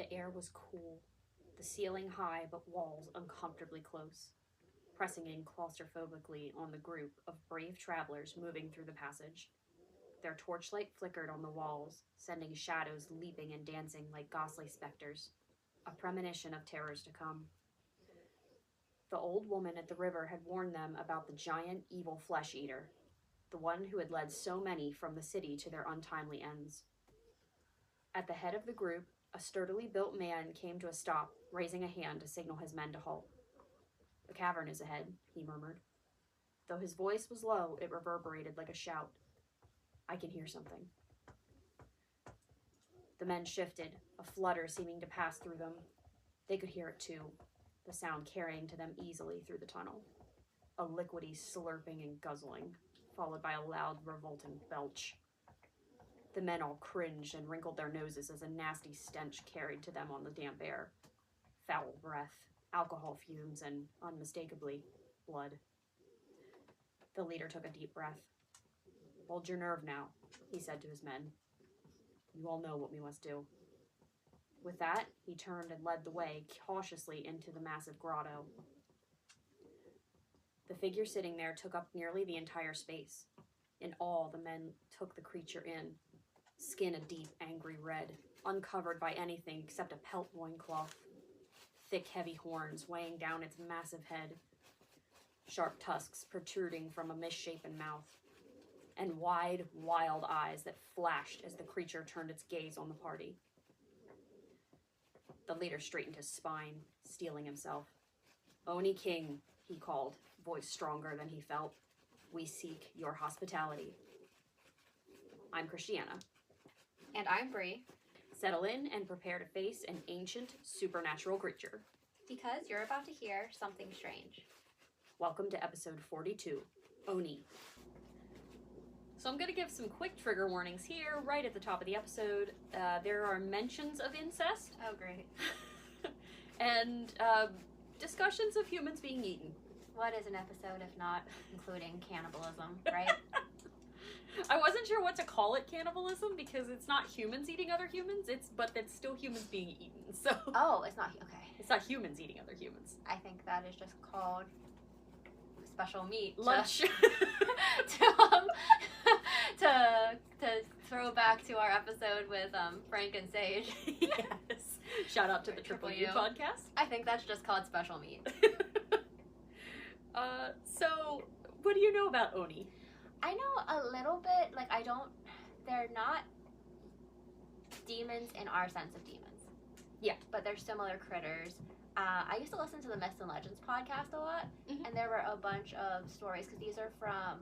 The air was cool, the ceiling high but walls uncomfortably close, pressing in claustrophobically on the group of brave travelers moving through the passage. Their torchlight flickered on the walls, sending shadows leaping and dancing like ghostly specters, a premonition of terrors to come. The old woman at the river had warned them about the giant evil flesh eater, the one who had led so many from the city to their untimely ends. At the head of the group, a sturdily built man came to a stop, raising a hand to signal his men to halt. "The cavern is ahead," he murmured. Though his voice was low, it reverberated like a shout. "I can hear something." The men shifted, a flutter seeming to pass through them. They could hear it too, the sound carrying to them easily through the tunnel. A liquidy slurping and guzzling, followed by a loud, revolting belch. The men all cringed and wrinkled their noses as a nasty stench carried to them on the damp air. Foul breath, alcohol fumes, and, unmistakably, blood. The leader took a deep breath. "Hold your nerve now," he said to his men. "You all know what we must do." With that, he turned and led the way cautiously into the massive grotto. The figure sitting there took up nearly the entire space. In awe, the men took the creature in, skin a deep, angry red, uncovered by anything except a pelt loincloth. Thick, heavy horns weighing down its massive head, sharp tusks protruding from a misshapen mouth, and wide, wild eyes that flashed as the creature turned its gaze on the party. The leader straightened his spine, steeling himself. "Oni King," he called, voice stronger than he felt. "We seek your hospitality." "I'm Christiana." And I'm Bree. Settle in and prepare to face an ancient, supernatural creature. Because you're about to hear something strange. Welcome to episode 42, Oni. So I'm going to give some quick trigger warnings here, right at the top of the episode. There are mentions of incest. Oh, great. And discussions of humans being eaten. What is an episode if not including cannibalism, right? I wasn't sure what to call it cannibalism because it's not humans eating other humans, but it's still humans being eaten. So Oh, it's not, okay. It's not humans eating other humans. I think that is just called special meat. Lunch. To throw back to our episode with Frank and Sage. Yes. Shout out to the Triple U podcast. I think that's just called special meat. So what do you know about Oni? I know a little bit, they're not demons in our sense of demons. Yeah. But they're similar critters. I used to listen to the Myths and Legends podcast a lot, and there were a bunch of stories, because these are from,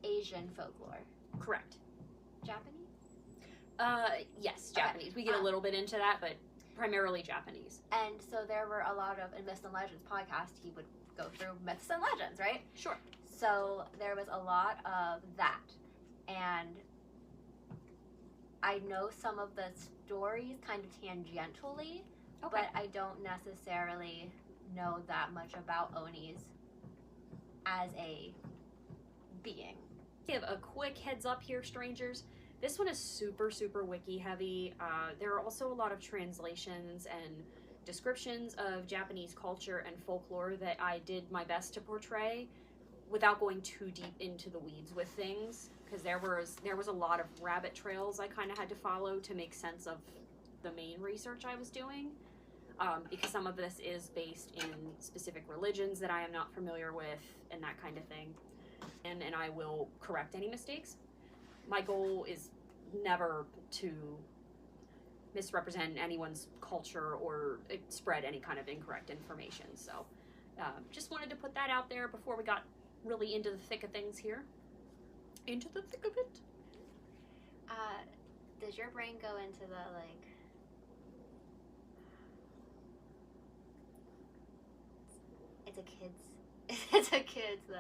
Asian folklore. Correct. Japanese? Yes, Japanese. We get a little bit into that, but primarily Japanese. And so there were a lot of, in Myths and Legends podcast, he would go through Myths and Legends, right? Sure. So there was a lot of that, and I know some of the stories kind of tangentially, but I don't necessarily know that much about Onis as a being. Give a quick heads up here, strangers. This one is super, super wiki heavy. There are also a lot of translations and descriptions of Japanese culture and folklore that I did my best to portray without going too deep into the weeds with things, because there was a lot of rabbit trails I kind of had to follow to make sense of the main research I was doing, because some of this is based in specific religions that I am not familiar with and that kind of thing, and I will correct any mistakes. My goal is never to misrepresent anyone's culture or spread any kind of incorrect information, so just wanted to put that out there before we got really into the thick of things here. Into the thick of it. Does your brain go into the, it's a kid's,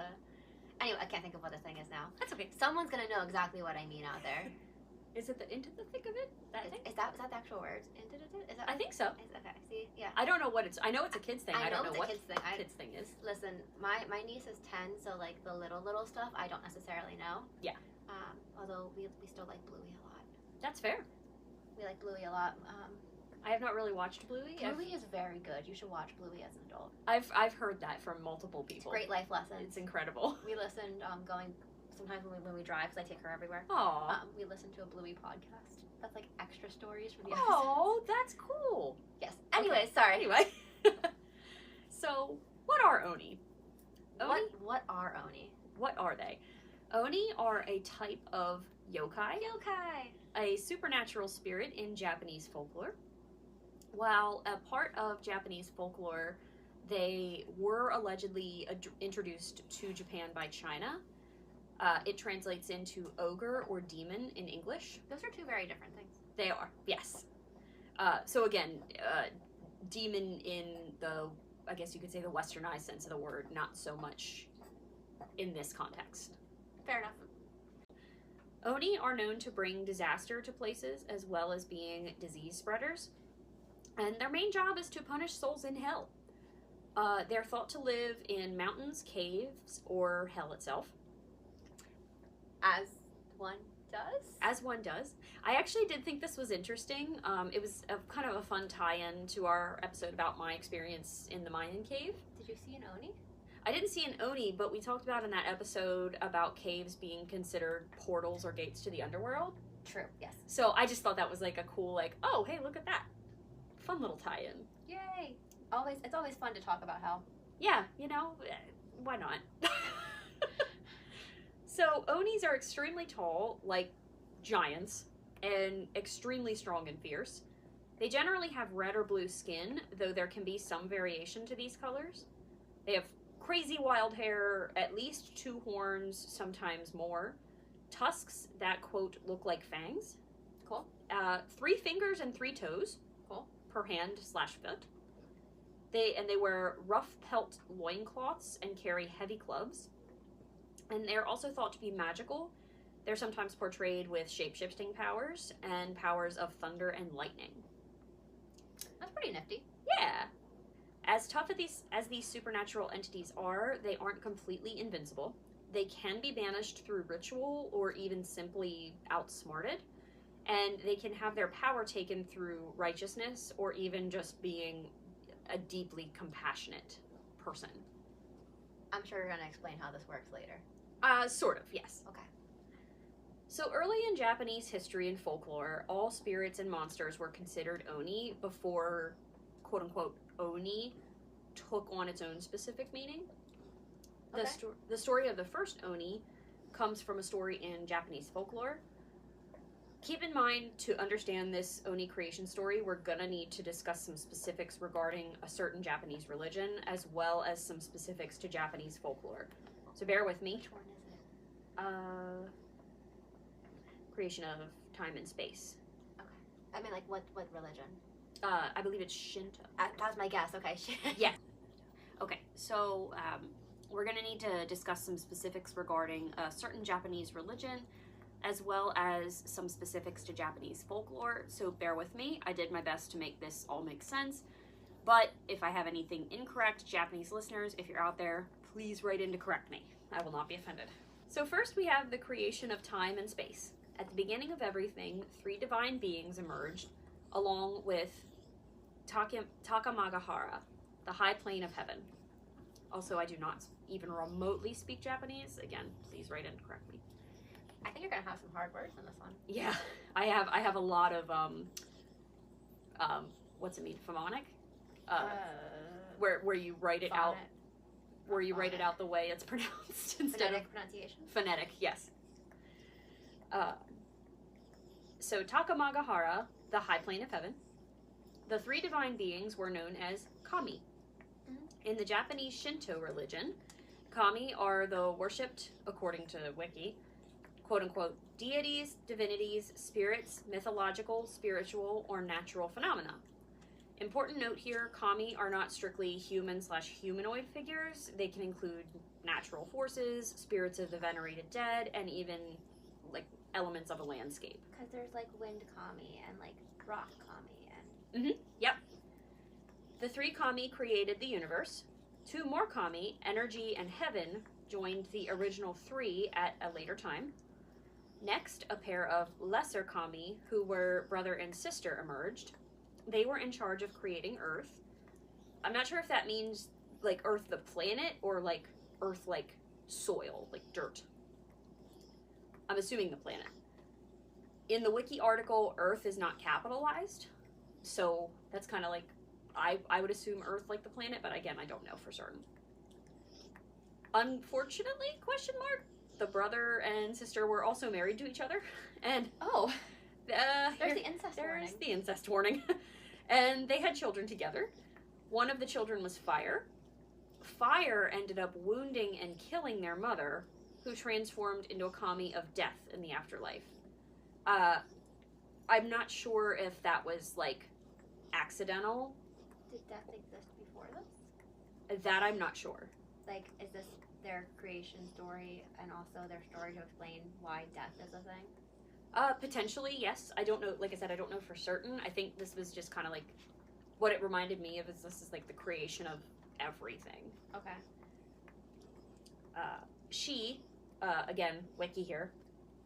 anyway, I can't think of what the thing is now. That's okay. Someone's gonna know exactly what I mean out there. Is it the into the thick of it? Is that the actual word? I think so. Okay, see? Yeah. I don't know what it's, I know it's a kid's thing. I don't know what kids thing is. Listen, my niece is 10, so the little stuff I don't necessarily know. Yeah. Although we still like Bluey a lot. That's fair. We like Bluey a lot. I have not really watched Bluey. Bluey is very good. You should watch Bluey as an adult. I've heard that from multiple people. It's a great life lesson. It's incredible. We listened going sometimes when we drive, because I take her everywhere. Aww. We listen to a Bluey podcast. That's like extra stories from the episode. Oh, that's cool. Yes. Anyway, Okay. sorry. Anyway. So, what are Oni? What are Oni? What are they? Oni are a type of yokai, a supernatural spirit in Japanese folklore. While a part of Japanese folklore, they were allegedly introduced to Japan by China. It translates into ogre or demon in English. Those are two very different things. They are, yes. So again, demon in the, I guess you could say, the westernized sense of the word, not so much in this context. Fair enough. Oni are known to bring disaster to places as well as being disease spreaders. And their main job is to punish souls in hell. They're thought to live in mountains, caves, or hell itself. As one does? As one does. I actually did think this was interesting. It was kind of a fun tie-in to our episode about my experience in the Mayan cave. Did you see an Oni? I didn't see an Oni, but we talked about in that episode about caves being considered portals or gates to the underworld. True, yes. So I just thought that was like a cool, like, oh, hey, look at that. Fun little tie-in. Yay! It's always fun to talk about hell. Yeah, you know, why not? So Onis are extremely tall, like giants, and extremely strong and fierce. They generally have red or blue skin, though there can be some variation to these colors. They have crazy wild hair, at least 2 horns, sometimes more. Tusks that, quote, look like fangs. Cool. 3 fingers and 3 toes. Cool. Per hand/foot. They wear rough pelt loincloths and carry heavy clubs. And they're also thought to be magical. They're sometimes portrayed with shape-shifting powers and powers of thunder and lightning. That's pretty nifty. Yeah. As tough as these supernatural entities are, they aren't completely invincible. They can be banished through ritual or even simply outsmarted. And they can have their power taken through righteousness or even just being a deeply compassionate person. I'm sure you're going to explain how this works later. Sort of, yes. Okay. So early in Japanese history and folklore, all spirits and monsters were considered Oni before, quote-unquote, Oni took on its own specific meaning. Okay. The story of the first Oni comes from a story in Japanese folklore. Keep in mind, to understand this Oni creation story, we're gonna need to discuss some specifics regarding a certain Japanese religion, as well as some specifics to Japanese folklore. So bear with me. Which one is it? Creation of time and space. Okay. I mean, like, what religion? I believe it's Shinto. That was my guess. Okay. Yeah. Okay, so we're going to need to discuss some specifics regarding a certain Japanese religion, as well as some specifics to Japanese folklore. So bear with me. I did my best to make this all make sense. But if I have anything incorrect, Japanese listeners, if you're out there, please write in to correct me. I will not be offended. So first we have the creation of time and space. At the beginning of everything, 3 divine beings emerged, along with Takamagahara, the high plane of heaven. Also, I do not even remotely speak Japanese. Again, please write in to correct me. I think you're going to have some hard words in this one. Yeah, I have a lot of, what's it mean, phonemic? Where you write it out, where you write it out the way it's pronounced instead Phonetic of pronunciation. phonetic. Yes. So Takamagahara, the high plane of heaven. The 3 divine beings were known as kami. Mm-hmm. In the Japanese Shinto religion, kami are the worshipped, according to Wiki, quote-unquote, deities, divinities, spirits, mythological, spiritual, or natural phenomena. Important note here, kami are not strictly human/humanoid figures. They can include natural forces, spirits of the venerated dead, and even, like, elements of a landscape. Because there's, like, wind kami and, like, rock kami and... Yep. The 3 kami created the universe. 2 more kami, energy and heaven, joined the original 3 at a later time. Next, a pair of lesser kami, who were brother and sister, emerged. They were in charge of creating Earth. I'm not sure if that means like Earth the planet or like Earth like soil, like dirt. I'm assuming the planet. In the wiki article, Earth is not capitalized, so that's kind of like, I would assume Earth like the planet, but again, I don't know for certain. Unfortunately, question mark, the brother and sister were also married to each other, and there's the incest warning. There's the incest warning. And they had children together. One of the children was Fire. Fire ended up wounding and killing their mother, who transformed into a kami of death in the afterlife. I'm not sure if that was, like, accidental. Did death exist before this? That I'm not sure. Like, is this their creation story and also their story to explain why death is a thing? Potentially, yes. I don't know, like I said, I don't know for certain. I think this was just kind of like, what it reminded me of is this is like the creation of everything. Okay. She, again, wiki here,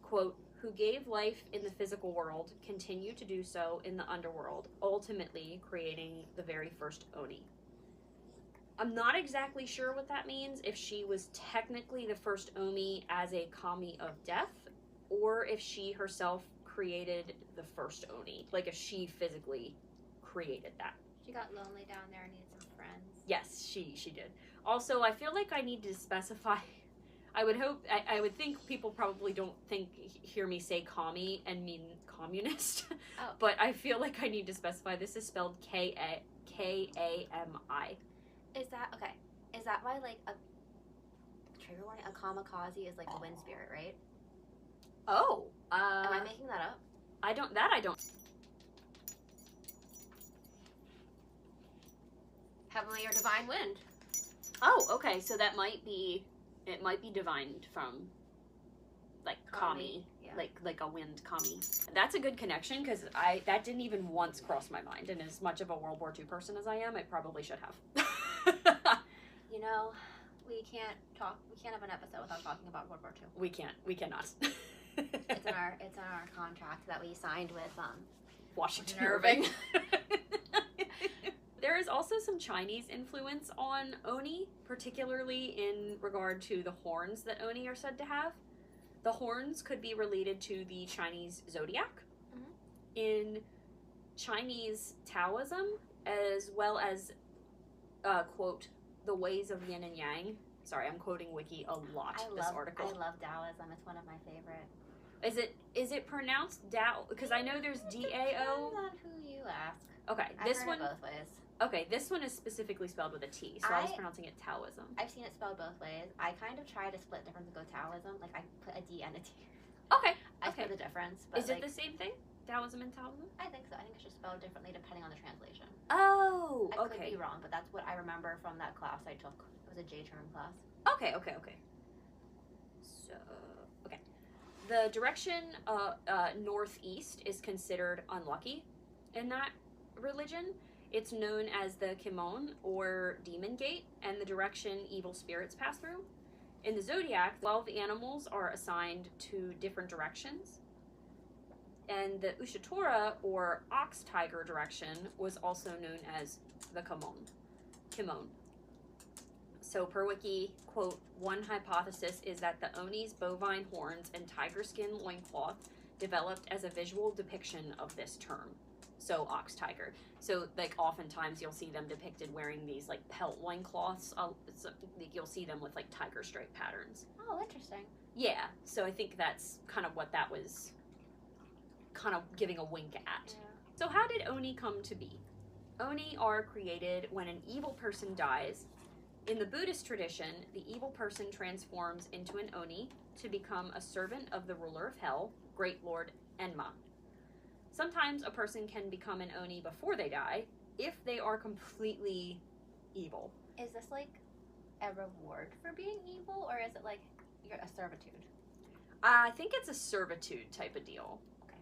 quote, who gave life in the physical world, continue to do so in the underworld, ultimately creating the very first Oni. I'm not exactly sure what that means, if she was technically the first Oni as a kami of death, or if she herself created the first Oni. Like, if she physically created that. She got lonely down there and needed some friends. Yes, she did. Also, I feel like I need to specify... I would think people probably don't hear me say commie and mean communist. Oh. But I feel like I need to specify this is spelled Kami. Is that why, like, a trigger warning, a kamikaze is like a wind spirit, right? Oh. Am I making that up? I don't. Heavenly or divine wind. Oh, okay. So that might be, it might be divined from, like, kami. Yeah. Like a wind kami. That's a good connection, because that didn't even once cross my mind. And as much of a World War II person as I am, I probably should have. You know, we can't have an episode without talking about World War II. We cannot. It's in our contract that we signed with Washington Irving. There is also some Chinese influence on Oni, particularly in regard to the horns that Oni are said to have. The horns could be related to the Chinese zodiac. Mm-hmm. In Chinese Taoism, as well as, quote, the ways of yin and yang. Sorry, I'm quoting Wiki a lot, this article. I love Taoism. It's one of my favorite. Is it pronounced Dao? Because I know there's D-A-O. Depends on who you ask. Okay, I've this heard one... it both ways. Okay, this one is specifically spelled with a T, so I was pronouncing it Taoism. I've seen it spelled both ways. I kind of try to split difference and go Taoism. Like, I put a D and a T. Okay. I split the difference. But is it the same thing? Taoism and Taoism? I think so. I think it's just spelled differently depending on the translation. Oh, I okay. could be wrong, but that's what I remember from that class I took. It was a J-term class. Okay. So, okay. The direction northeast is considered unlucky in that religion. It's known as the Kimon, or Demon Gate, and the direction evil spirits pass through. In the zodiac, 12 animals are assigned to different directions. And the Ushitora, or ox tiger direction, was also known as the Kimon. So per wiki, quote, one hypothesis is that the Oni's bovine horns and tiger skin loincloth developed as a visual depiction of this term. So ox tiger. So like oftentimes you'll see them depicted wearing these like pelt loincloths. You'll see them with like tiger stripe patterns. Oh, interesting. Yeah. So I think that's kind of what that was kind of giving a wink at. Yeah. So how did Oni come to be? Oni are created when an evil person dies. In the Buddhist tradition, the evil person transforms into an Oni to become a servant of the ruler of hell, Great Lord Enma. Sometimes a person can become an Oni before they die, if they are completely evil. Is this like a reward for being evil, or is it like you're a servitude? I think it's a servitude type of deal. Okay.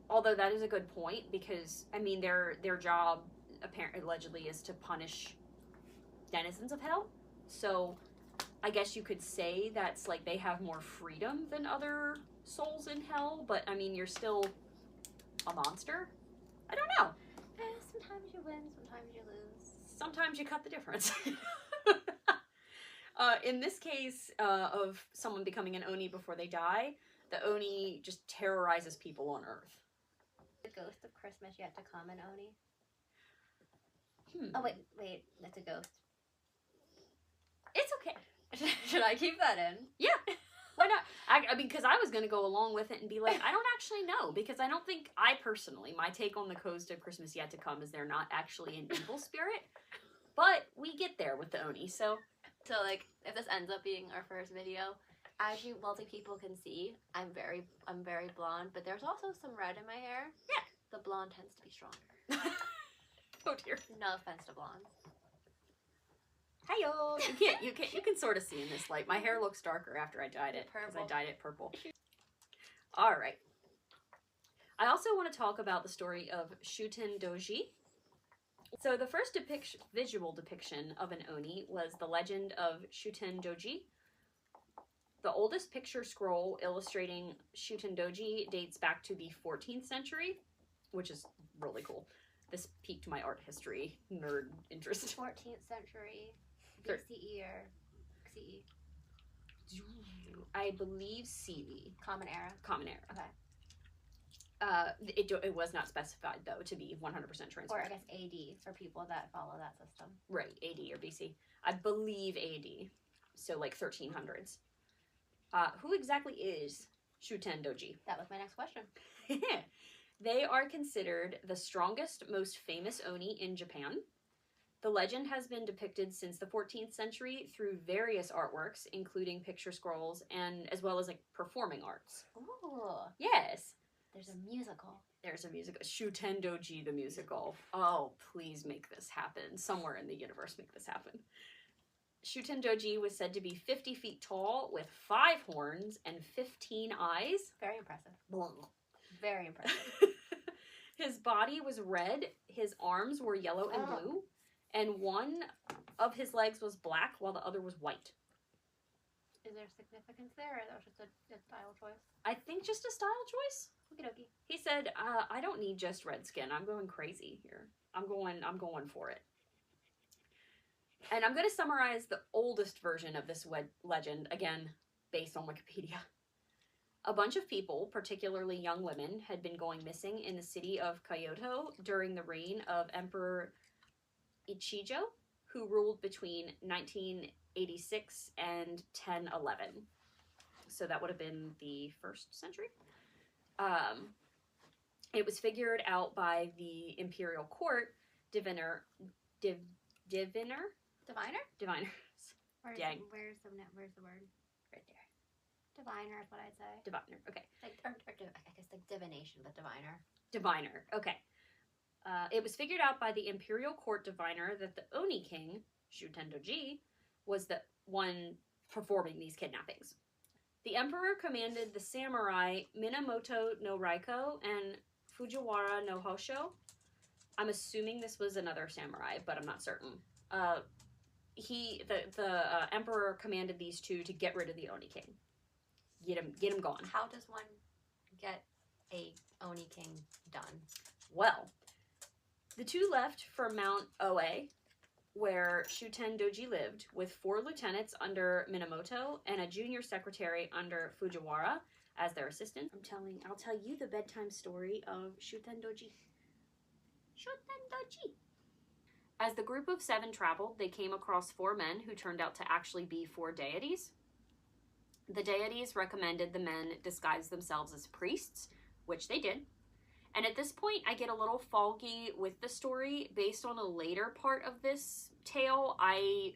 Although that is a good point, because, I mean, their job, apparently, allegedly, is to punish denizens of hell. So, I guess you could say that's like they have more freedom than other souls in hell, but I mean, you're still a monster? I don't know. Sometimes you win, sometimes you lose. Sometimes you cut the difference. In this case of someone becoming an Oni before they die, the Oni just terrorizes people on Earth. The ghost of Christmas yet to come, an Oni. Hmm. Oh, wait, that's a ghost. It's okay. Should I keep that in? Yeah. Why not? I mean, because I was going to go along with it and be like, I don't actually know, because I don't think, I personally, my take on the Ghost of Christmas Yet to Come is they're not actually an evil spirit, but we get there with the Oni, so. So, like, if this ends up being our first video, as you wealthy people can see, I'm very blonde, but there's also some red in my hair. Yeah. The blonde tends to be stronger. Oh dear. No offense to blondes. Hi-yo! You can sort of see in this light. My hair looks darker after I dyed it, because I dyed it purple. Alright. I also want to talk about the story of Shuten Doji. So the first visual depiction of an Oni was the legend of Shuten Doji. The oldest picture scroll illustrating Shuten Doji dates back to the 14th century, which is really cool. This piqued my art history nerd interest. 14th century, BCE or CE? I believe CE. Common Era. Common Era. Okay. It was not specified, though, to be 100% transparent. Or I guess AD for people that follow that system. Right, AD or BC. I believe AD. So, like, 1300s. Who exactly is Shuten Doji? That was my next question. They are considered the strongest, most famous Oni in Japan. The legend has been depicted since the 14th century through various artworks, including picture scrolls, and as well as, like, performing arts. Ooh. Yes. There's a musical. There's a musical. Shuten Doji, the musical. Oh, please make this happen. Somewhere in the universe, make this happen. Shuten Doji was said to be 50 feet tall with 5 horns and 15 eyes. Very impressive. Blah. Very impressive. His body was red, his arms were yellow and blue, and one of his legs was black while the other was white. Is there significance there, or that was just a style choice? I think just a style choice. Okie dokie. He said, I don't need just red skin. I'm going crazy here. I'm going for it. And I'm going to summarize the oldest version of this legend, again, based on Wikipedia. A bunch of people, particularly young women, had been going missing in the city of Kyoto during the reign of Emperor Ichijo, who ruled between 1986 and 1011. So that would have been the 1st century. It was figured out by the imperial court diviner. Diviner? Diviners. Dang. Where's the word? Right there. Diviner is what I'd say. Diviner. Okay. Like, or I guess like divination, but diviner. Diviner. Okay. It was figured out by the imperial court diviner that the Oni king, Shuten Doji, was the one performing these kidnappings. The emperor commanded the samurai Minamoto no Raiko and Fujiwara no Hosho. I'm assuming this was another samurai, but I'm not certain. The emperor commanded these two to get rid of the Oni king. Get him gone. How does one get a Oni king done? Well, the two left for Mount Oe, where Shuten Doji lived, with 4 lieutenants under Minamoto and a junior secretary under Fujiwara as their assistant. I'll tell you the bedtime story of Shuten Doji. Shuten Doji. As the group of 7 traveled, they came across 4 men who turned out to actually be 4 deities. The deities recommended the men disguise themselves as priests, which they did. And at this point, I get a little foggy with the story. Based on a later part of this tale, I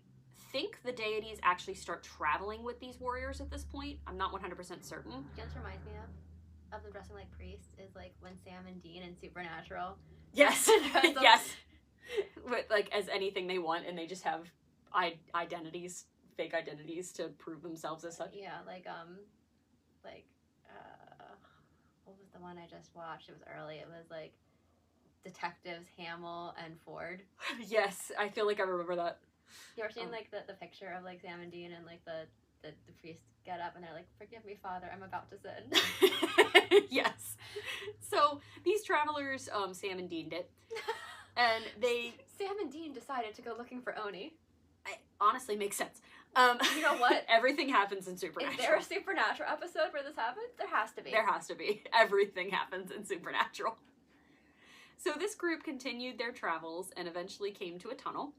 think the deities actually start traveling with these warriors at this point. I'm not 100% certain. You know what this reminds me of them dressing like priests is like when Sam and Dean in Supernatural. Yes, yes. With, like, as anything they want, and they just have identities, fake identities to prove themselves as such. Yeah, what was the one I just watched? It was early. It was like detectives Hamill and Ford. Yes, I feel like I remember that. You ever seen like the picture of like Sam and Dean and like the priest get up and they're like, "Forgive me, Father, I'm about to sin." Yes. So these travelers, Sam and Dean did. And they... Sam and Dean decided to go looking for Oni. It honestly makes sense. You know what? Everything happens in Supernatural. Is there a Supernatural episode where this happens? There has to be. There has to be. Everything happens in Supernatural. So this group continued their travels and eventually came to a tunnel.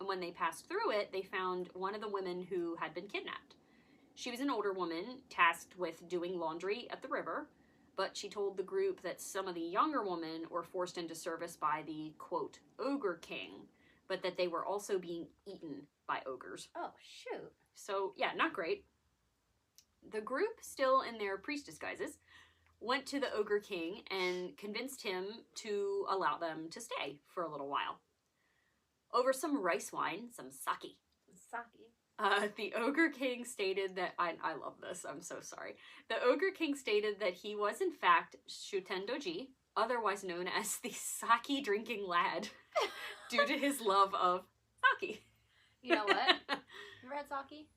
And when they passed through it, they found one of the women who had been kidnapped. She was an older woman tasked with doing laundry at the river, but she told the group that some of the younger women were forced into service by the, quote, ogre king, but that they were also being eaten by ogres. Oh, shoot. So, yeah, not great. The group, still in their priest disguises, went to the ogre king and convinced him to allow them to stay for a little while. Over some rice wine, some sake. The ogre king stated that... I love this, I'm so sorry. The ogre king stated that he was in fact Shutendoji, otherwise known as the sake drinking lad, due to his love of sake. You know what? Have you ever had sake?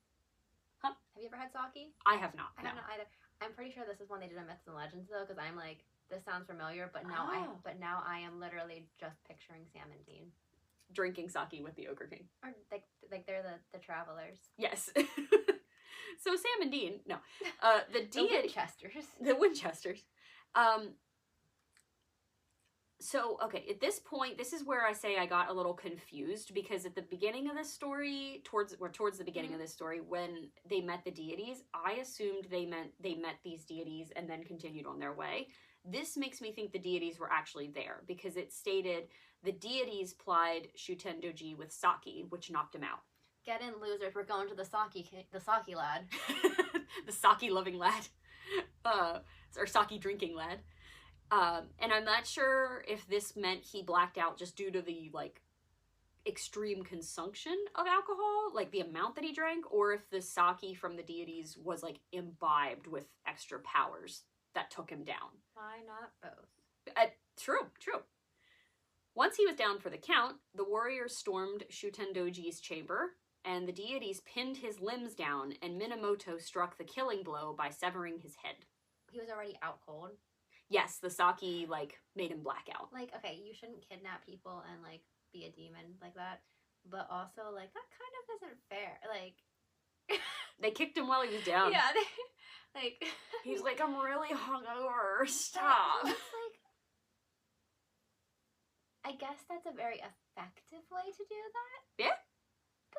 Huh? Have you ever had sake? I have not. I have not either. I'm pretty sure this is one they did in Myths and Legends though, because I'm like, this sounds familiar, but now I am literally just picturing Sam and Dean drinking sake with the ogre king. Or like they're the travelers. Yes. So Sam and Dean, no. The Winchesters. The Winchesters. So, okay, at this point, this is where I say I got a little confused, because at the beginning of this story, towards the beginning of this story, when they met the deities, I assumed they met these deities and then continued on their way. This makes me think the deities were actually there, because it stated the deities plied Shutendoji with sake, which knocked him out. Get in, losers, we're going to the sake lad. The sake-loving lad. Or sake-drinking lad. And I'm not sure if this meant he blacked out just due to the, like, extreme consumption of alcohol, like the amount that he drank, or if the sake from the deities was, like, imbibed with extra powers that took him down. Why not both? True. Once he was down for the count, the warriors stormed Shutendoji's chamber, and the deities pinned his limbs down, and Minamoto struck the killing blow by severing his head. He was already out cold. Yes, the sake, like, made him black out. Like, okay, you shouldn't kidnap people and, like, be a demon like that. But also, like, that kind of isn't fair. Like... They kicked him while he was down. Yeah, like... He's like, I'm really hungover. Stop. It's like... I guess that's a very effective way to do that. Yeah.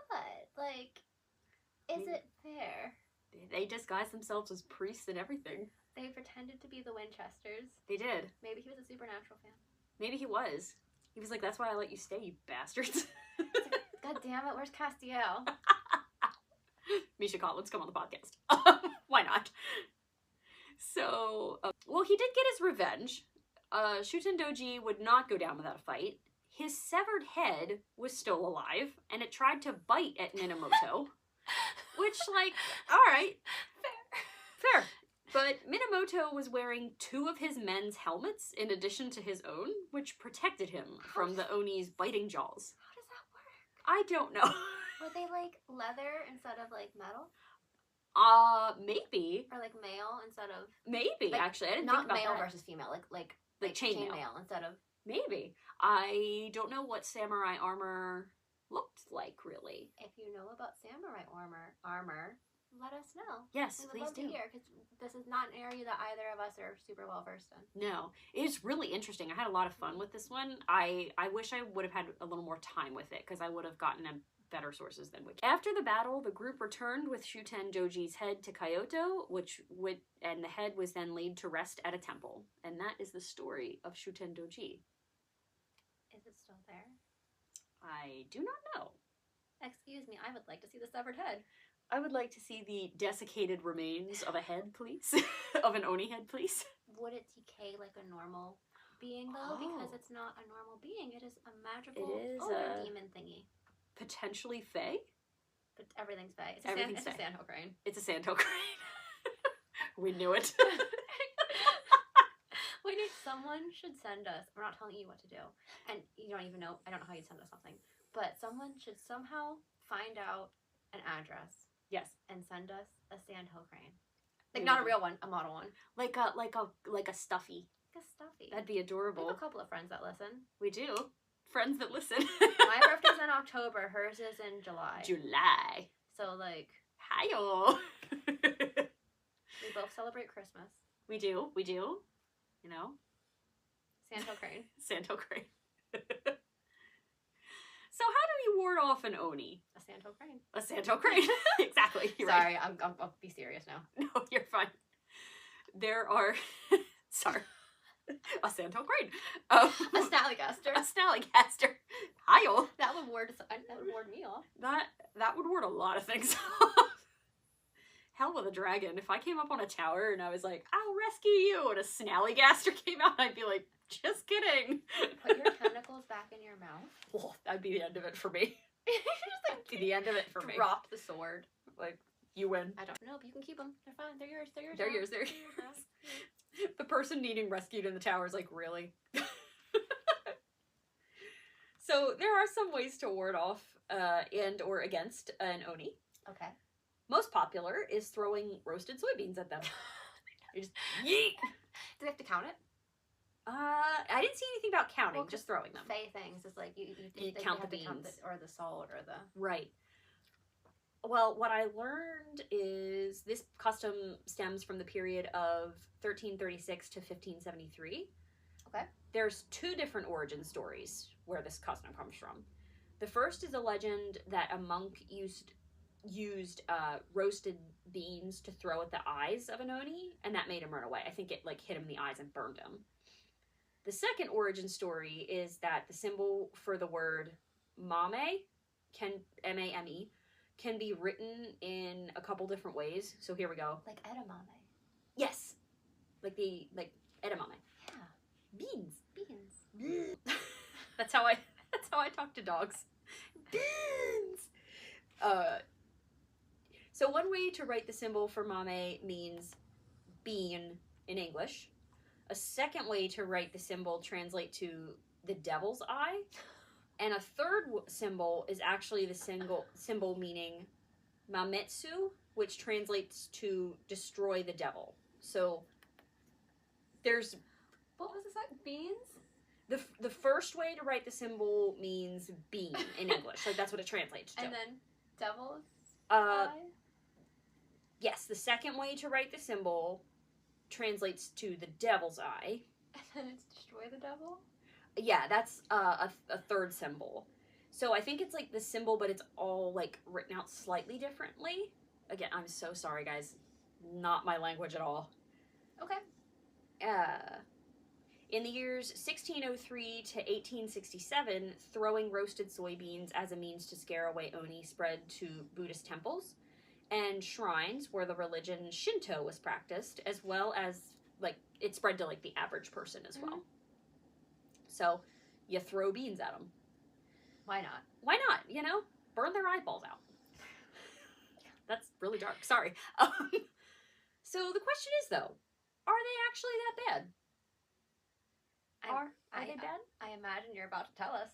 But, like, is it fair? They disguised themselves as priests and everything. They pretended to be the Winchesters. They did. Maybe he was a Supernatural fan. Maybe he was. He was like, that's why I let you stay, you bastards. God damn it, where's Castiel? Misha Collins, come on the podcast. Why not? So, well, he did get his revenge. Shutendoji would not go down without a fight. His severed head was still alive, and it tried to bite at Minamoto. Which, like, alright. Fair. But Minamoto was wearing 2 of his men's helmets in addition to his own, which protected him from the Oni's biting jaws. How does that work? I don't know. Were they, like, leather instead of, like, metal? Maybe. Or, like, mail instead of... Maybe, like, actually. I didn't think about that. Not male versus female. Like chainmail instead of... Maybe. I don't know what samurai armor looked like, really. If you know about samurai armor, let us know. Yes, we would please love do. to hear, because this is not an area that either of us are super well versed in. No, it's really interesting. I had a lot of fun with this one. I wish I would have had a little more time with it, because I would have gotten better sources than Wiki. After the battle, the group returned with Shutendoji's head to Kyoto, and the head was then laid to rest at a temple. And that is the story of Shutendoji. Is it still there? I do not know. Excuse me, I would like to see the severed head. I would like to see the desiccated remains of a head, please. Of an Oni head, please. Would it decay like a normal being, though? Because it's not a normal being. It is a magical ogre demon thingy. Potentially fae? But everything's fae. It's a sandhill crane. It's a sandhill crane. We knew it. Someone should send us, we're not telling you what to do, and you don't even know, I don't know how you send us something, but someone should somehow find out an address. Yes. And send us a sandhill crane. Like, not a real one, a model one. Like a stuffy. Like a stuffy. That'd be adorable. We have a couple of friends that listen. We do. friends that listen. My birthday's in October. Hers is in July. July. So, like... Hi-yo. We both celebrate Christmas. We do. You know? Santo Crane. Santo Crane. So how do you ward off an Oni? A Santo Crane. A Santo Crane. Exactly. You're Sorry, right. I'll be serious now. No, you're fine. There are... Sorry. A Santo Crane. A Snallygaster. A Snallygaster. Hi-yo. That would ward me off. That would ward a lot of things off. Hell with a dragon. If I came up on a tower and I was like, I'll rescue you, and a Snallygaster came out, I'd be like, just kidding. Put your tentacles back in your mouth. Well, that'd be the end of it for me. Just like That'd be the end of it for me. drop the sword. Like, you win. I don't know, but you can keep them. They're fine. They're yours. They're yours. They're now. yours. They're yours. The person needing rescued in the tower is like, really? So there are some ways to ward off and or against an Oni. Okay. Most popular is throwing roasted soybeans at them. You just yeet. Do they have to count it? I didn't see anything about counting, just throwing them. Say things. It's like you count the have to count beans. or the salt or the... Right. Well, what I learned is this custom stems from the period of 1336 to 1573. Okay. There's two different origin stories where this custom comes from. The first is a legend that a monk used roasted beans to throw at the eyes of an Oni, and that made him run away. I think it like hit him in the eyes and burned him. The second origin story is that the symbol for the word mame, M-A-M-E, can be written in a couple different ways. So here we go. Like edamame. Yes. Like edamame. Yeah. Beans. That's how I talk to dogs. Beans. So one way to write the symbol for mame means bean in English. A second way to write the symbol translate to the devil's eye. And a third symbol is actually the symbol meaning mametsu, which translates to destroy the devil. So there's... What was this like? Beans? The first way to write the symbol means bean in English. Like that's what it translates to. And then devil's eye? eye? Yes, the second way to write the symbol translates to the devil's eye. And then it's destroy the devil? Yeah, that's a third symbol. So I think it's like the symbol, but it's all like written out slightly differently. Again, I'm so sorry, guys. Not my language at all. Okay. In the years 1603 to 1867, throwing roasted soybeans as a means to scare away Oni spread to Buddhist temples and shrines where the religion Shinto was practiced, as well as, like, it spread to, like, the average person as well. So, you throw beans at them. Why not? Why not, you know? Burn their eyeballs out. That's really dark. Sorry. So, the question is, though, are they actually that bad? Are they bad? I imagine you're about to tell us.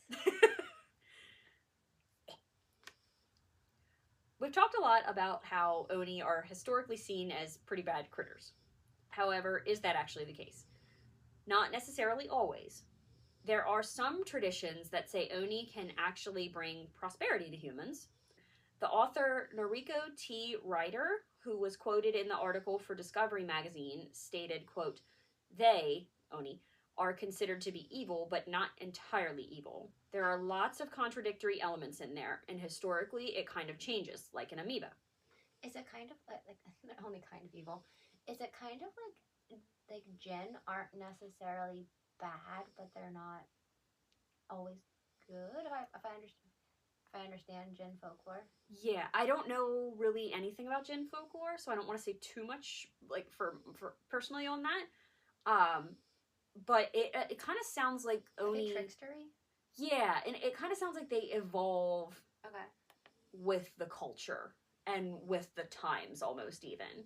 We've talked a lot about how Oni are historically seen as pretty bad critters. However, is that actually the case? Not necessarily always. There are some traditions that say Oni can actually bring prosperity to humans. The author Noriko T. Ryder, who was quoted in the article for Discovery magazine, stated, quote, "They, Oni, are considered to be evil, but not entirely evil. There are lots of contradictory elements in there, and historically it kind of changes, like an amoeba." Is it kind of like not only kind of evil? Is it kind of like jinn aren't necessarily bad, but they're not always good? If I understand jinn folklore. Yeah, I don't know really anything about jinn folklore, so I don't want to say too much, like, for personally on that. But it kind of sounds like Oni... trickstery? Yeah, and it kind of sounds like they evolve Okay. with the culture and with the times, almost even.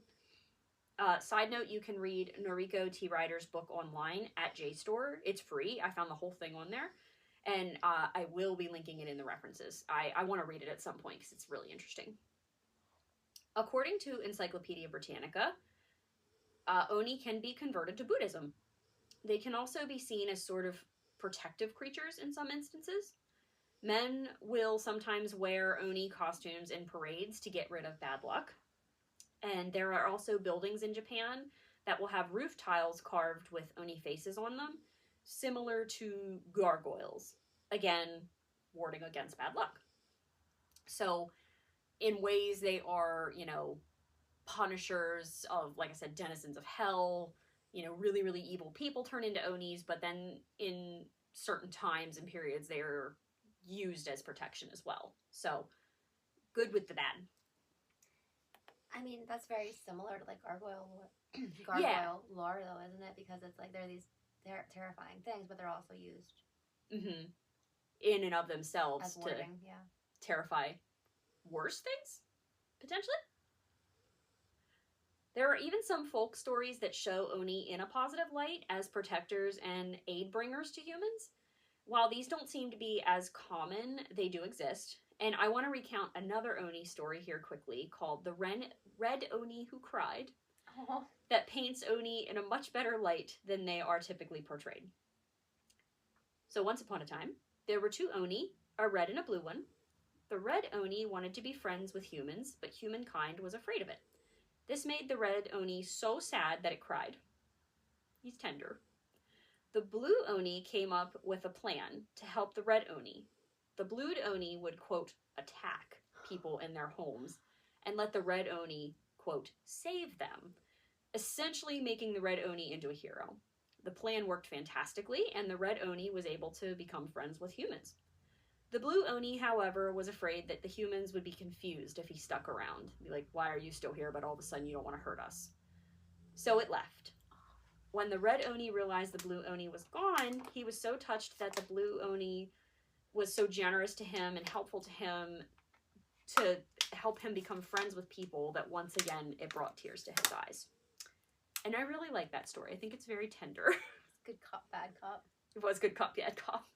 Side note, you can read Noriko T. Ryder's book online at JSTOR. It's free. I found the whole thing on there. And I will be linking it in the references. I want to read it at some point because it's really interesting. According to Encyclopedia Britannica, Oni can be converted to Buddhism. They can also be seen as sort of protective creatures in some instances. Men will sometimes wear Oni costumes in parades to get rid of bad luck. And there are also buildings in Japan that will have roof tiles carved with Oni faces on them, similar to gargoyles. Again, warding against bad luck. So, in ways, they are, punishers of, like I said, denizens of hell. Really, really evil people turn into Onis, but then in certain times and periods, they are used as protection as well. So, good with the bad. I mean, that's very similar to like gargoyle lore, though, isn't it? Because it's like they're these terrifying things, but they're also used in and of themselves as warding, to terrify worse things, potentially. There are even some folk stories that show Oni in a positive light as protectors and aid bringers to humans. While these don't seem to be as common, they do exist. And I want to recount another Oni story here quickly called The Red Oni Who Cried, that paints Oni in a much better light than they are typically portrayed. So once upon a time, there were two Oni, a red and a blue one. The red Oni wanted to be friends with humans, but humankind was afraid of it. This made the red Oni so sad that it cried. He's tender. The blue Oni came up with a plan to help the red Oni. The blue Oni would, quote, attack people in their homes and let the red Oni, quote, save them, essentially making the red Oni into a hero. The plan worked fantastically, and the red Oni was able to become friends with humans. The blue Oni, however, was afraid that the humans would be confused if he stuck around. Be like, why are you still here, but all of a sudden you don't want to hurt us? So it left. When the red Oni realized the blue Oni was gone, he was so touched that the blue Oni was so generous to him and helpful to him to help him become friends with people that once again it brought tears to his eyes. And I really like that story. I think it's very tender. Good cop, bad cop. It was good cop, bad cop.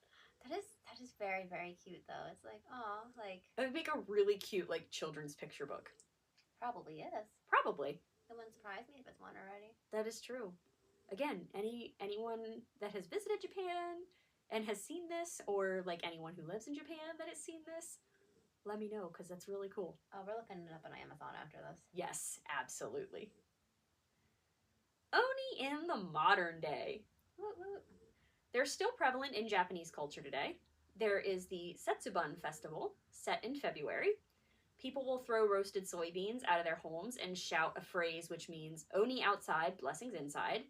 That is very, very cute though. It's like, oh, like it would make a really cute like children's picture book. Probably is. Probably. It wouldn't surprise me if it's one already. That is true. Again, anyone that has visited Japan and has seen this, or like anyone who lives in Japan that has seen this, let me know, because that's really cool. Oh, we're looking it up on Amazon after this. Yes, absolutely. Oni in the modern day. Woot woot. They're still prevalent in Japanese culture today. There is the Setsubun Festival, set in February. People will throw roasted soybeans out of their homes and shout a phrase which means Oni outside, blessings inside.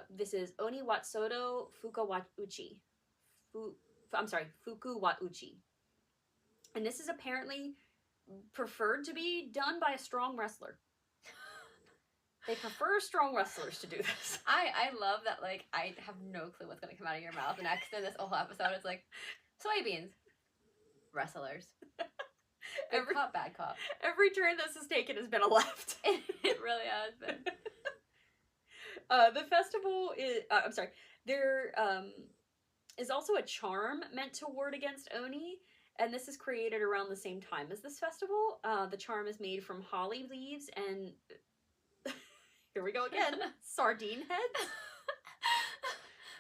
This is Oni Watsodo Fuku wa Uchi. Fuku wa Uchi. And this is apparently preferred to be done by a strong wrestler. They prefer strong wrestlers to do this. I love that, like, I have no clue what's going to come out of your mouth next in this whole episode. It's like, soybeans. Wrestlers. Good cop, bad cop. Every turn this has taken has been a left. It really has been. The festival is, there is also a charm meant to ward against Oni, and this is created around the same time as this festival. The charm is made from holly leaves and, here we go again, sardine heads.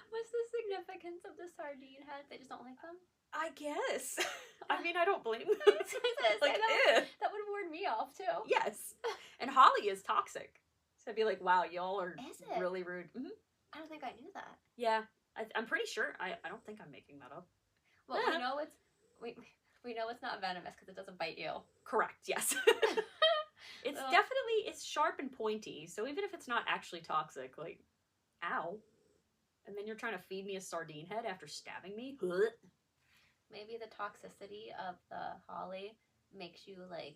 What's the significance of the sardine heads? They just don't like them? I guess. I mean, I don't blame them. Like, that would ward me off, too. Yes. And holly is toxic. So I'd be like, wow, y'all are really rude. Mm-hmm. I don't think I knew that. Yeah. I'm pretty sure. I don't think I'm making that up. Well, we know it's not venomous because it doesn't bite you. Correct, yes. It's definitely, it's sharp and pointy. So even if it's not actually toxic, like, ow. And then you're trying to feed me a sardine head after stabbing me? Maybe the toxicity of the holly makes you, like,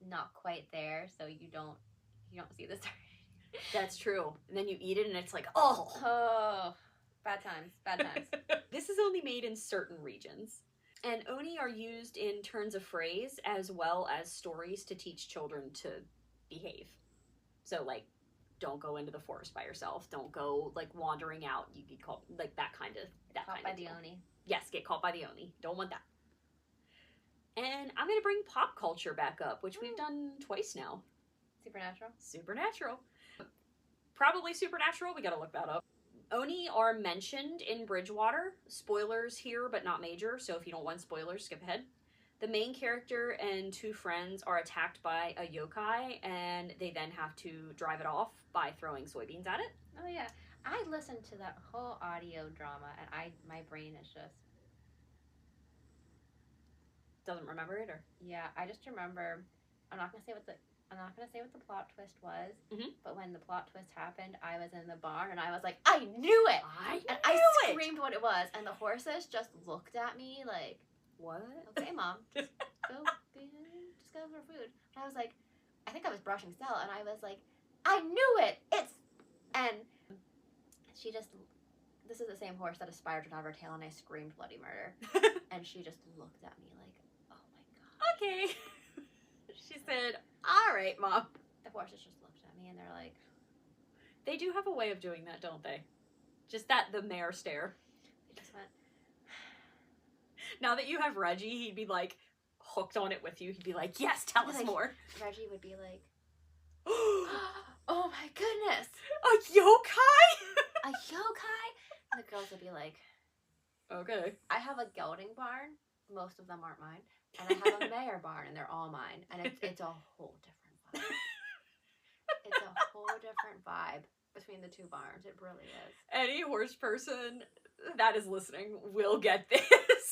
not quite there, so you don't see the sardine. That's true. And then you eat it and it's like, oh. Bad times. This is only made in certain regions. And Oni are used in turns of phrase as well as stories to teach children to behave. So, like, don't go into the forest by yourself. Don't go, like, wandering out. You get caught, like, that kind of Caught by the Oni. Yes, get caught by the Oni. Don't want that. And I'm going to bring pop culture back up, which we've done twice now. Supernatural. Supernatural. Probably Supernatural. We got to look that up. Oni are mentioned in Bridgewater. Spoilers here, but not major, so if you don't want spoilers, skip ahead. The main character and two friends are attacked by a yokai, and they then have to drive it off by throwing soybeans at it. Oh yeah, I listened to that whole audio drama, and my brain is just Doesn't remember it, or yeah. I just remember. I'm not gonna say what the plot twist was, but when the plot twist happened, I was in the barn and I was like, I knew it! I screamed what it was, and the horses just looked at me like, what? Okay, Mom, just go for food. And I was like, I think I was brushing Stella, and I was like, I knew it! And she just, this is the same horse that aspired to have her tail, and I screamed bloody murder. And she just looked at me like, oh my god. Okay. She said, all right, Mom. The horses just looked at me, and they're like... They do have a way of doing that, don't they? Just the mare stare. They just went... Now that you have Reggie, he'd be like hooked on it with you. He'd be like, yes, tell us more. Reggie would be like, oh my goodness. A yokai? A yokai? And the girls would be like, okay. I have a gelding barn. Most of them aren't mine. And I have a mare barn, and they're all mine. And it's a whole different vibe. It's a whole different vibe between the two barns. It really is. Any horse person that is listening will get this.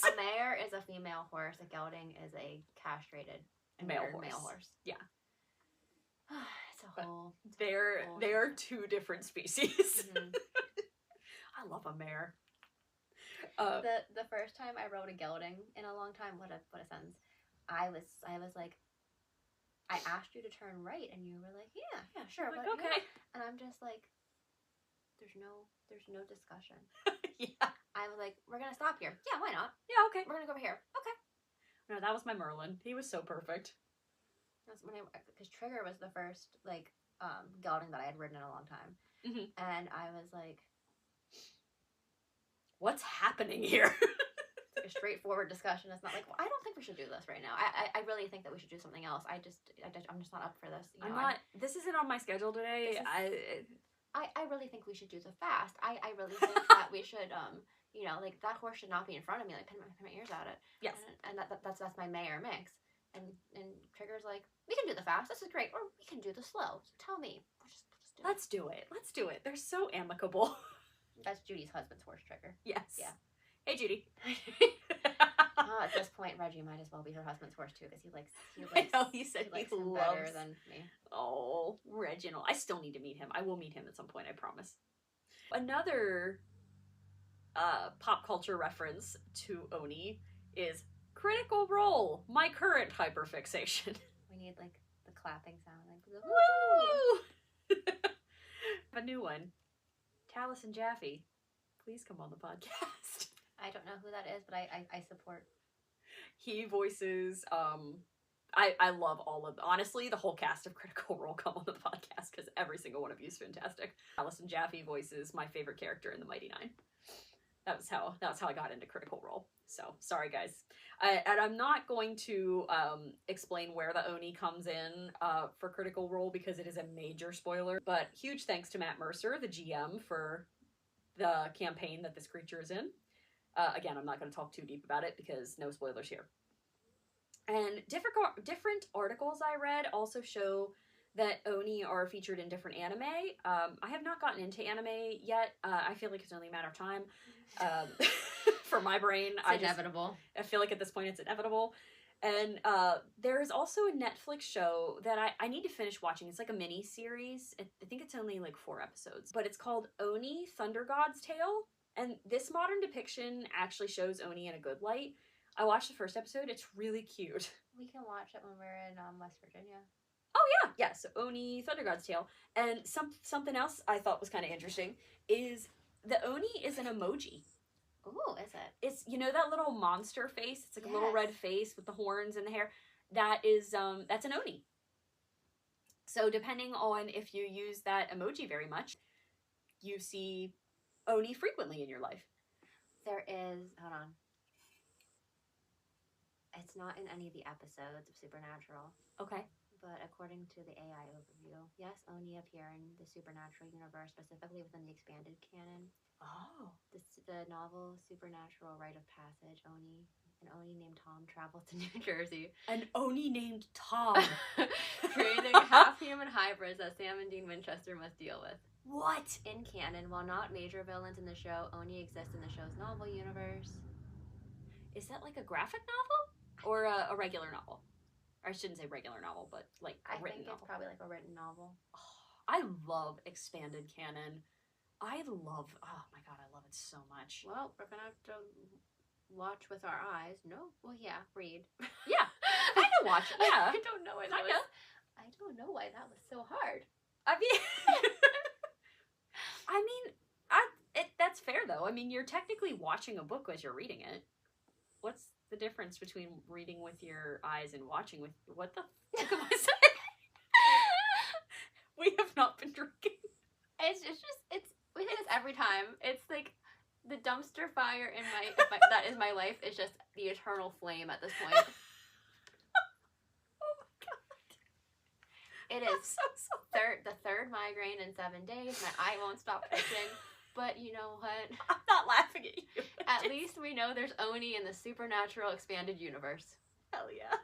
A mare is a female horse. A gelding is a castrated male horse. horse. Yeah. It's a whole... They are two different species. Mm-hmm. I love a mare. The first time I rode a gelding in a long time, what a sentence. I was like, I asked you to turn right, and you were like, yeah, sure. Like, but, okay. Yeah. And I'm just like, there's no discussion. Yeah. I was like, we're gonna stop here. Yeah, why not? Yeah, okay. We're gonna go over here. Okay. No, that was my Merlin. He was so perfect. That's when because Trigger was the first gelding that I had ridden in a long time, and I was like, what's happening here? It's like a straightforward discussion. It's not like, well, I don't think we should do this right now. I really think that we should do something else. I'm just not up for this. You know, this isn't on my schedule today. I really think we should do the fast. I really think that we should, like that horse should not be in front of me. Like pin my ears at it. Yes. And that's my mare mix. And Trigger's like, we can do the fast. This is great. Or we can do the slow. So tell me. Let's do it. Let's do it. They're so amicable. That's Judy's husband's horse, Trigger. Yes. Yeah. Hey, Judy. At this point, Reggie might as well be her husband's horse too, because he likes he said he likes him loves better than me. Oh, Reginald. I still need to meet him. I will meet him at some point, I promise. Another pop culture reference to Oni is Critical Role, my current hyperfixation. We need like the clapping sound, like the woo! A new one. Tallis and Jaffe, please come on the podcast. I don't know who that is, but I support. He voices, I love all of, honestly, the whole cast of Critical Role come on the podcast because every single one of you is fantastic. Tallis and Jaffe voices my favorite character in the Mighty Nine. That's how I got into Critical Role. So, sorry guys. And I'm not going to explain where the Oni comes in for Critical Role because it is a major spoiler. But huge thanks to Matt Mercer, the GM, for the campaign that this creature is in. Again, I'm not going to talk too deep about it because no spoilers here. And different articles I read also show that Oni are featured in different anime. I have not gotten into anime yet. I feel like it's only a matter of time. For my brain, it's inevitable. I feel like at this point it's inevitable. And there's also a Netflix show that I need to finish watching. It's like a mini series. I think it's only like 4 episodes, but it's called Oni, Thunder God's Tale. And this modern depiction actually shows Oni in a good light. I watched the first episode. It's really cute. We can watch it when we're in West Virginia. Oh yeah, yeah. So Oni, Thunder God's Tale, and something else I thought was kind of interesting is the Oni is an emoji. Ooh, is it? It's, you know, that little monster face. It's like a little red face with the horns and the hair. That is that's an Oni. So depending on if you use that emoji very much, you see Oni frequently in your life. There is, hold on. It's not in any of the episodes of Supernatural. Okay. But according to the AI overview, yes, Oni appear in the Supernatural universe, specifically within the expanded canon. Oh. The novel Supernatural Rite of Passage, Oni. An Oni named Tom travels to New Jersey. An Oni named Tom. Creating half-human hybrids that Sam and Dean Winchester must deal with. What? In canon, while not major villains in the show, Oni exist in the show's novel universe. Is that like a graphic novel? Or a regular novel? Or I shouldn't say regular novel, but like a written novel. I think it's probably like a written novel. Oh, I love expanded canon. Oh my god, I love it so much. Well, we're gonna have to watch with our eyes. No? Well, yeah, read. Yeah, I can watch it. Yeah. I don't know why that was. I don't know why that was so hard. I mean, that's fair though. I mean, you're technically watching a book as you're reading it. What's the difference between reading with your eyes and watching with what the fuck am I saying? We have not been drinking. We say this every time. It's like the dumpster fire in that is my life is just the eternal flame at this point. Oh my god. It is so sorry. the third migraine in 7 days. My eye won't stop twitching. But you know what? I'm not laughing at you. At least we know there's Oni in the Supernatural expanded universe. Hell yeah.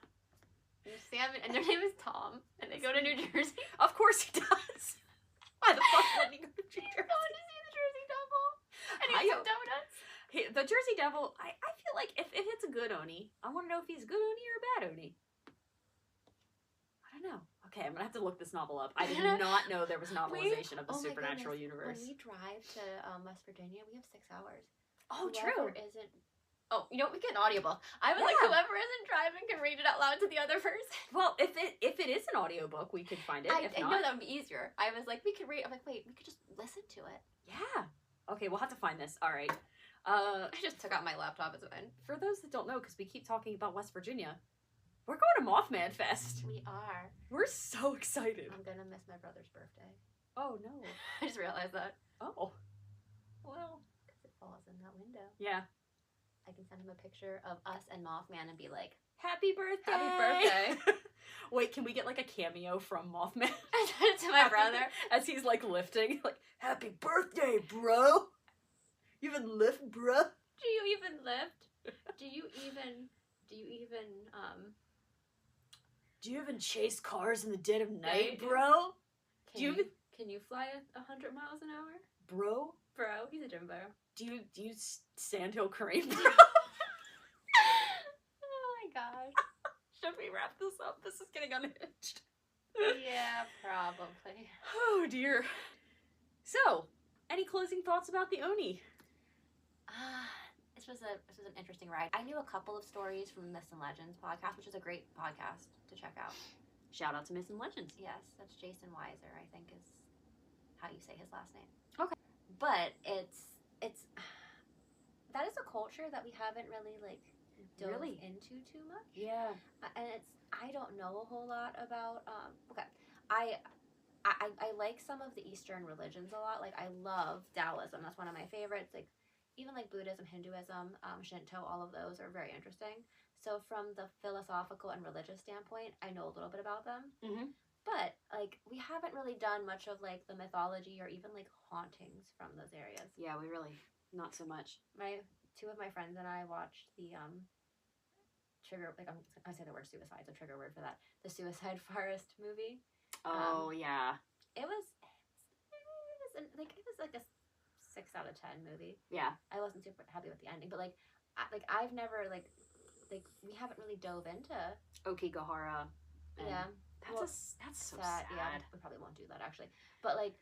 And their name is Tom, and they go to New Jersey. Of course he does. Why the fuck wouldn't he go to New Jersey? He's going to see the Jersey Devil. And he some donuts. The Jersey Devil, I feel like if it's a good Oni, I want to know if he's a good Oni or a bad Oni. I don't know. Okay, I'm going to have to look this novel up. I did not know there was novelization of the Supernatural universe. When we drive to West Virginia, we have 6 hours. Oh, Whoever true. isn't... Oh, you know, we get an audiobook. I was like, whoever isn't driving can read it out loud to the other person. Well, if it is an audiobook, we could find it. I not, know that would be easier. I was like, we could read. I'm like, wait, we could just listen to it. Yeah. Okay, we'll have to find this. All right. I just took out my laptop. It's fine. For those that don't know, because we keep talking about West Virginia, we're going to Mothman Fest. We are. We're so excited. I'm gonna miss my brother's birthday. Oh no. I just realized that. Oh. Well. Because it falls in that window. Yeah. I can send him a picture of us and Mothman and be like, Happy birthday! Happy birthday! Wait, can we get like a cameo from Mothman? To my brother. As he's like lifting, like, Happy birthday, bro! You even lift, bro? Do you even lift? Do you even chase cars in the dead of night, bro? Can you fly 100 miles an hour? Bro? Bro, he's a gym bro. Do you sandhill crane, bro? Oh my gosh. Should we wrap this up? This is getting unhinged. Yeah, probably. Oh dear. So, any closing thoughts about the Oni? This was an interesting ride. I knew a couple of stories from the Myths and Legends podcast, which is a great podcast to check out. Shout out to Myths and Legends. Yes, that's Jason Weiser, I think is how you say his last name. Okay. But it's that is a culture that we haven't really dove into too much. Yeah. And I don't know a whole lot about okay. I like some of the Eastern religions a lot. Like I love Taoism. That's one of my favorites. Like even like Buddhism, Hinduism, Shinto, all of those are very interesting. So from the philosophical and religious standpoint, I know a little bit about them. Mm-hmm. But like we haven't really done much of like the mythology or even like hauntings from those areas. Yeah, we really not so much. Two of my friends and I watched the trigger, like I say the word suicide, so trigger word for that. The Suicide Forest movie. Oh yeah. It was like a 6 out of 10 movie. Yeah. I wasn't super happy with the ending, but I've never like we haven't really dove into Okigahara. Yeah. That's so sad. Yeah, we probably won't do that actually. But like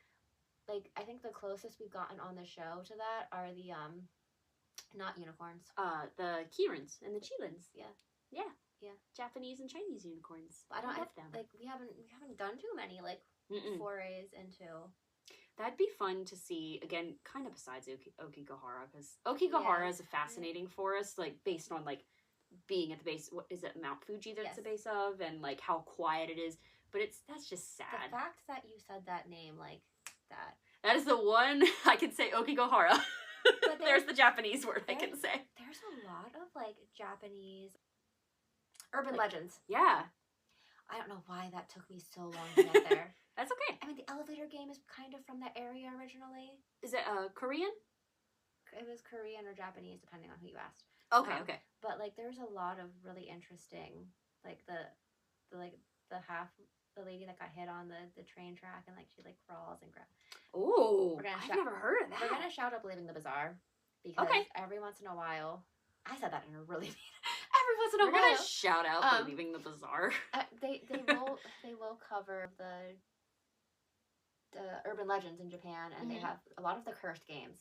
I think the closest we've gotten on the show to that are the not unicorns. The Kirins and the Chilins. Yeah. Yeah. Yeah. Japanese and Chinese unicorns. I love them. Like we haven't done too many forays into. That'd be fun to see again, kind of besides Okigahara, because Okigahara is a fascinating forest, like based on like being at the base. What is it, Mount Fuji? That's the base of, and like how quiet it is. But that's just sad. The fact that you said that name like that. That is the one I can say. Okigahara. But there's the Japanese word I can say. There's a lot of like Japanese urban legends. Yeah. I don't know why that took me so long to get there. That's okay. I mean, the elevator game is kind of from that area originally. Is it Korean? it was Korean or Japanese, depending on who you asked. Okay, okay. But like, there's a lot of really interesting, like the lady that got hit on the train track and like she like crawls and grabs. Oh, I've never heard of that. We're gonna shout up Leaving the Bazaar because every once in a while, I said that in a really every once in a while. We're gonna shout out Leaving the Bazaar. They will cover the urban legends in Japan, and they have a lot of the cursed games.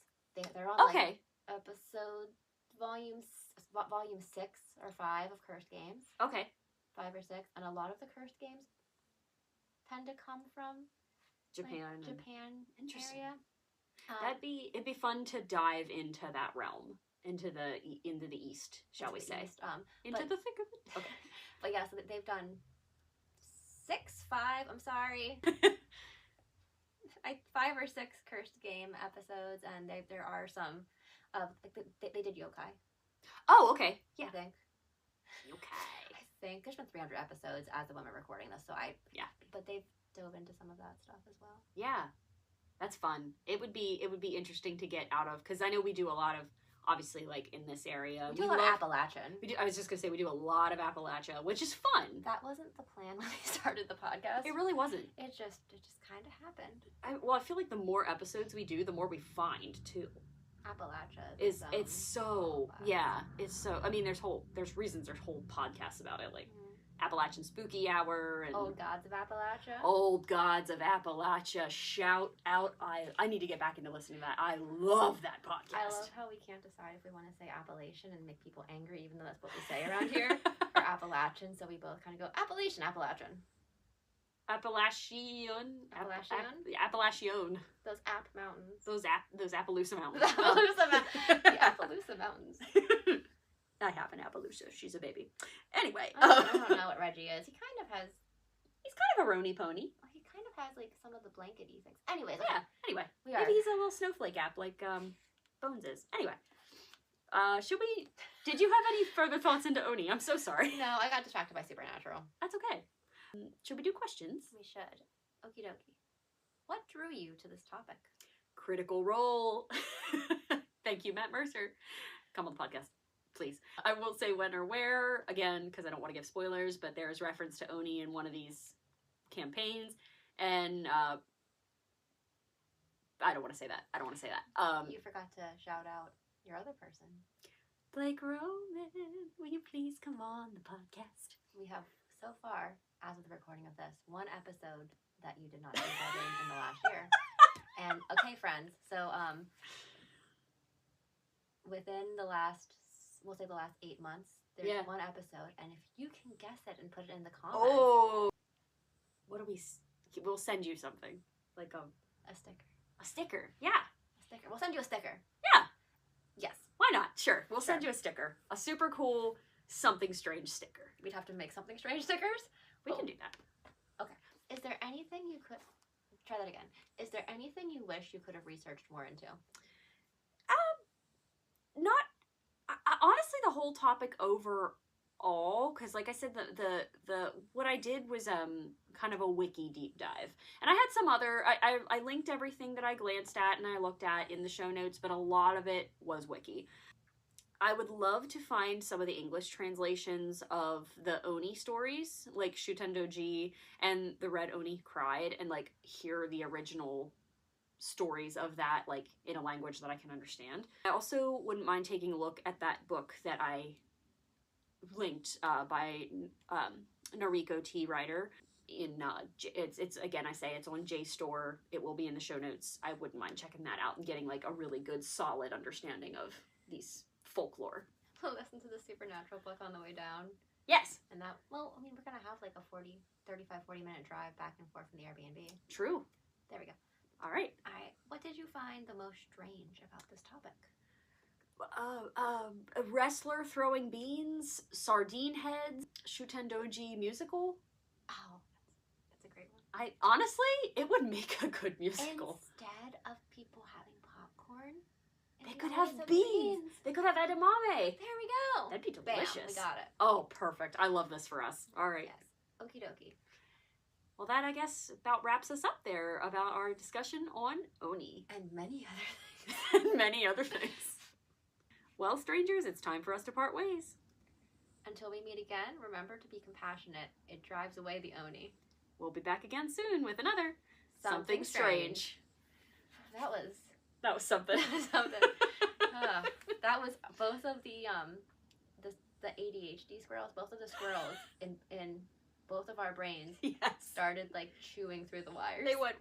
They're on like episode volume 6 or 5 of cursed games. Okay. 5 or 6, and a lot of the cursed games tend to come from Japan. Like, Japan Interesting. area. It'd be fun to dive into that realm, into the east, shall we say? East, into the thick of it. Okay. But yeah, so they've done 5. I'm sorry. 5 or 6 cursed game episodes, and there are some of like they did yokai. Oh, okay. Yeah. I think. Yokai. I think there's been 300 episodes as of when we're recording this, so but they've dove into some of that stuff as well. Yeah, that's fun. It would be interesting to get out of, because I know we do a lot of, obviously, like in this area. We do a lot of Appalachian. I was just gonna say we do a lot of Appalachia, which is fun. That wasn't the plan when we started the podcast. It really wasn't. It just kind of happened. I feel like the more episodes we do, the more we find too. Appalachia it's so I mean there's reasons there's whole podcasts about it, like Appalachian Spooky Hour and Old Gods of Appalachia. Old Gods of Appalachia. Shout out. I need to get back into listening to that. I love that podcast. I love how we can't decide if we want to say Appalachian and make people angry, even though that's what we say around here, or Appalachian, so we both kind of go Appalachian. Appalachian. Those App Mountains. Those Appaloosa Mountains. The Appaloosa Mountains. I have an Appaloosa. She's a baby. Anyway. I don't know what Reggie is. He's kind of a rony pony. He kind of has like some of the blankety things. Anyways. Yeah. Anyway. Maybe he's a little snowflake app like Bones is. Anyway. Did you have any further thoughts into Oni? I'm so sorry. No, I got distracted by Supernatural. That's okay. Should we do questions? We should. Okie dokie. What drew you to this topic? Critical Role. Thank you, Matt Mercer. Come on the podcast, please. I won't say when or where, again, because I don't want to give spoilers, but there's reference to Oni in one of these campaigns, and I don't want to say that. You forgot to shout out your other person. Blake Roman, will you please come on the podcast? We have, so far, as of the recording of this, 1 episode that you did not do in the last year. And, okay, friends, so, within the last 8 months, there's 1 episode, and if you can guess it and put it in the comments. Oh! We'll send you something. Like a sticker. A sticker, yeah. A sticker. We'll send you a sticker. Yeah. Yes. Why not? Sure. We'll send you a sticker. A super cool Something Strange sticker. We'd have to make Something Strange stickers? We can do that. Okay. Is there anything you could... Try that again. Is there anything you wish you could have researched more into? Honestly, the whole topic overall, because like I said, the what I did was kind of a wiki deep dive, and I had some other I linked everything that I glanced at and I looked at in the show notes, but a lot of it was wiki. I would love to find some of the English translations of the Oni stories, like Shutendoji and The Red Oni Cried, and like hear the original stories of that, like in a language that I can understand. I also wouldn't mind taking a look at that book that I linked by Noriko T. Ryder. It's again, I say it's on JSTOR. It will be in the show notes. I wouldn't mind checking that out and getting like a really good, solid understanding of these folklore. Listen to the Supernatural book on the way down. Yes. And that, well, I mean, we're going to have like a 40 minute drive back and forth from the Airbnb. True. There we go. All right. What did you find the most strange about this topic? A wrestler throwing beans, sardine heads, Shutendoji musical. Oh, that's a great one. Honestly, it would make a good musical. Instead of people having popcorn, they could have beans. They could have edamame. There we go. That'd be delicious. Bam, we got it. Oh, perfect. I love this for us. All right. Yes. Okie dokie. Well, that, I guess, about wraps us up there about our discussion on Oni. And many other things. And many other things. Well, strangers, it's time for us to part ways. Until we meet again, remember to be compassionate. It drives away the Oni. We'll be back again soon with another Something Strange. That was something. something. That was both of the ADHD squirrels, both of the squirrels in both of our brains Yes. started like chewing through the wires. They went